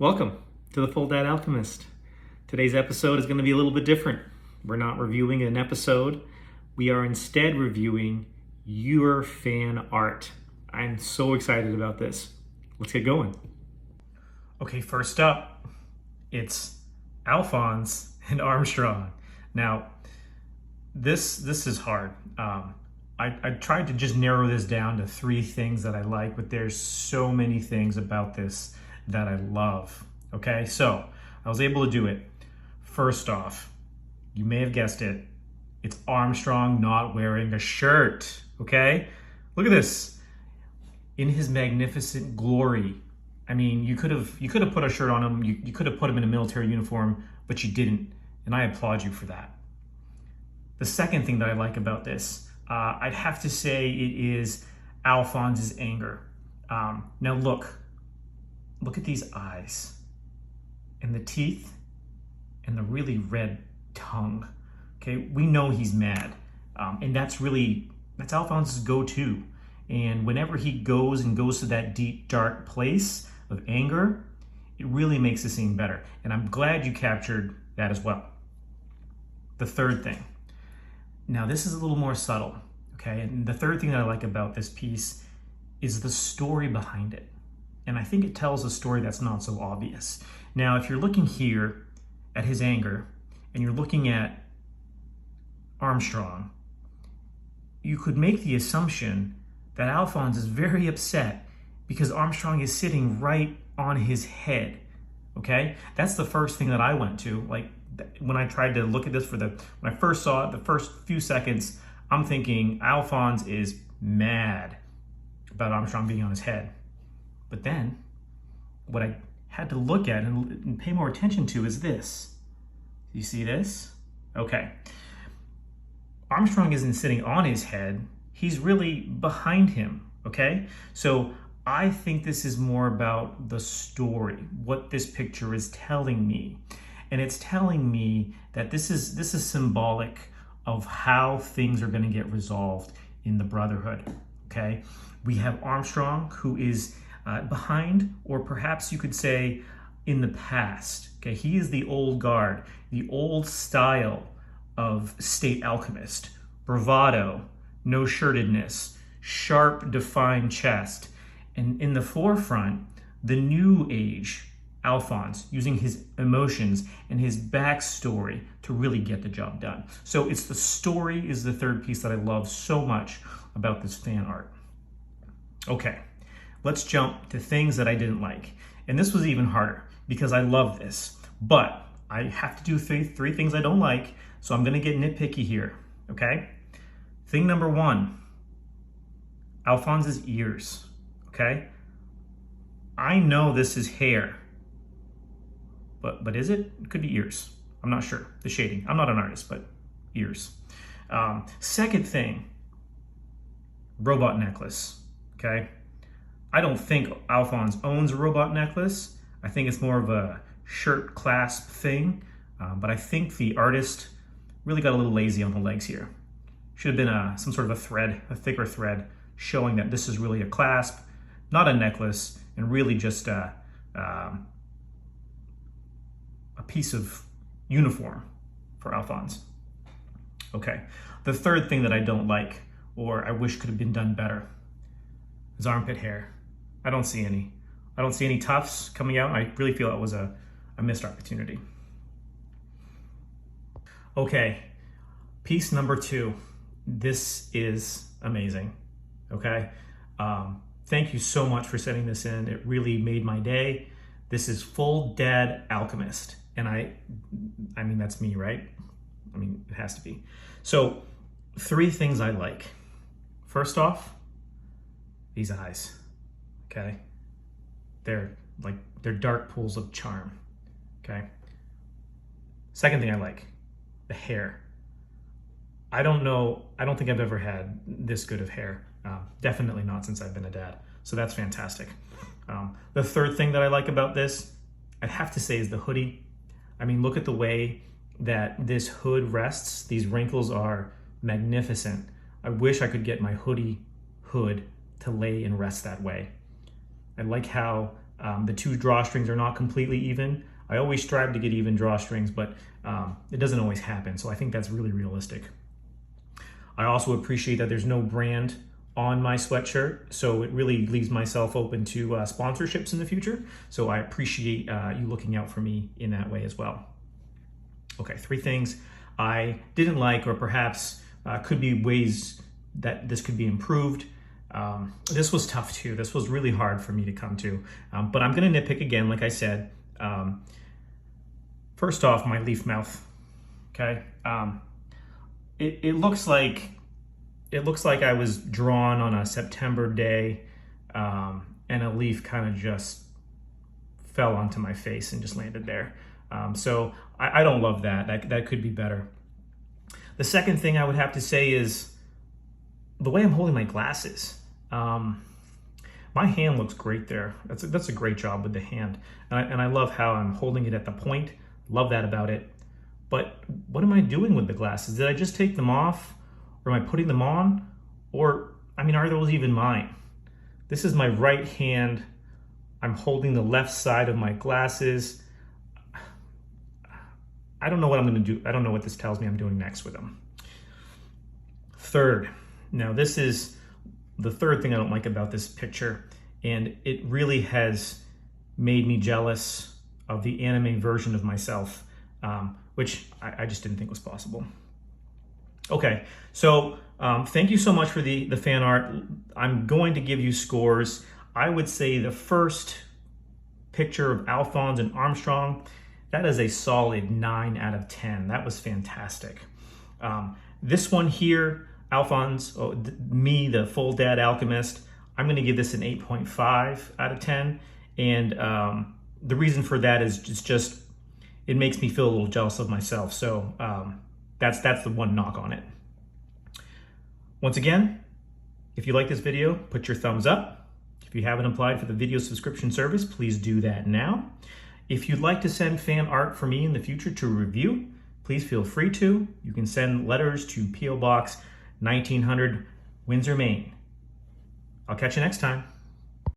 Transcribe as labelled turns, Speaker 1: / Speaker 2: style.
Speaker 1: Welcome to the Full Dad Alchemist. Today's episode is going to be a little bit different. We're not reviewing an episode. We are instead reviewing your fan art. I'm so excited about this. Let's get going. Okay, first up, it's Alphonse and Armstrong. Now, this is hard. I tried to just narrow this down to 3 things that I like, but there's so many things about this that I love. Okay, so I was able to do it. First off, you may have guessed it, it's Armstrong not wearing a shirt. Okay, look at this. In his magnificent glory. I mean, you could have put a shirt on him, you could have put him in a military uniform, but you didn't, and I applaud you for that. The second thing that I like about this, I'd have to say it is Alphonse's anger. Now look at these eyes and the teeth and the really red tongue. Okay, we know he's mad, and that's Alphonse's go-to. And whenever he goes to that deep, dark place of anger, it really makes the scene better. And I'm glad you captured that as well. The third thing. Now this is a little more subtle, okay? And the third thing that I like about this piece is the story behind it. And I think it tells a story that's not so obvious. Now, if you're looking here at his anger, and you're looking at Armstrong, you could make the assumption that Alphonse is very upset because Armstrong is sitting right on his head, okay? That's the first thing that I went to. Like, when I tried to look at this when I first saw it, the first few seconds, I'm thinking Alphonse is mad about Armstrong being on his head. But then, what I had to look at and pay more attention to is this. You see this? Okay. Armstrong isn't sitting on his head. He's really behind him, okay? So I think this is more about the story, what this picture is telling me. And it's telling me that this is symbolic of how things are going to get resolved in the Brotherhood, okay? We have Armstrong, who is behind, or perhaps you could say in the past. Okay, he is the old guard, the old style of state alchemist. Bravado, no shirtedness, sharp, defined chest. And in the forefront, the new age Alphonse, using his emotions and his backstory to really get the job done. So it's the story is the third piece that I love so much about this fan art. Okay. Let's jump to things that I didn't like. And this was even harder because I love this, but I have to do three things I don't like, so I'm gonna get nitpicky here, okay? Thing number 1, Alphonse's ears, okay? I know this is hair, but is it? It could be ears. I'm not sure, the shading. I'm not an artist, but ears. Second thing, robot necklace, okay? I don't think Alphonse owns a robot necklace. I think it's more of a shirt clasp thing, but I think the artist really got a little lazy on the legs here. Should have been some sort of a thread, a thicker thread, showing that this is really a clasp, not a necklace, and really just a piece of uniform for Alphonse. Okay, the third thing that I don't like, or I wish could have been done better, is armpit hair. I don't see any. I don't see any tufts coming out. I really feel it was a missed opportunity. Okay, piece number 2. This is amazing, okay? Thank you so much for sending this in. It really made my day. This is Full Dad Alchemist. And I mean, that's me, right? I mean, it has to be. So 3 things I like. First off, these eyes. Okay, they're dark pools of charm. Okay. Second thing I like, the hair. I don't think I've ever had this good of hair. Definitely not since I've been a dad. So that's fantastic. The third thing that I like about this, I'd have to say, is the hoodie. I mean, look at the way that this hood rests. These wrinkles are magnificent. I wish I could get my hood to lay and rest that way. I like how The two drawstrings are not completely even. I always strive to get even drawstrings, but it doesn't always happen. So I think that's really realistic. I also appreciate that there's no brand on my sweatshirt, so it really leaves myself open to sponsorships in the future. So I appreciate you looking out for me in that way as well. Okay, 3 things I didn't like, or perhaps could be ways that this could be improved. This was tough too. This was really hard for me to come to, but I'm going to nitpick again, like I said. First off, my leaf mouth. Okay, it looks like I was drawn on a September day, and a leaf kind of just fell onto my face and just landed there. So I don't love that. That could be better. The second thing I would have to say is the way I'm holding my glasses. My hand looks great there. That's a great job with the hand. And I love how I'm holding it at the point. Love that about it. But what am I doing with the glasses? Did I just take them off? Or am I putting them on? Or, I mean, are those even mine? This is my right hand. I'm holding the left side of my glasses. I don't know what I'm going to do. I don't know what this tells me I'm doing next with them. Third, now this is the third thing I don't like about this picture, and it really has made me jealous of the anime version of myself, which I just didn't think was possible. Okay, so thank you so much for the fan art. I'm going to give you scores. I would say the first picture of Alphonse and Armstrong, that is a solid 9 out of 10. That was fantastic. This one here, Alphonse, me, the full dad alchemist, I'm going to give this an 8.5 out of 10. And the reason for that is just it makes me feel a little jealous of myself. So that's the one knock on it. Once again, if you like this video, put your thumbs up. If you haven't applied for the video subscription service, please do that now. If you'd like to send fan art for me in the future to review, please feel free to. You can send letters to P.O. Box 1900, Windsor, Maine. I'll catch you next time.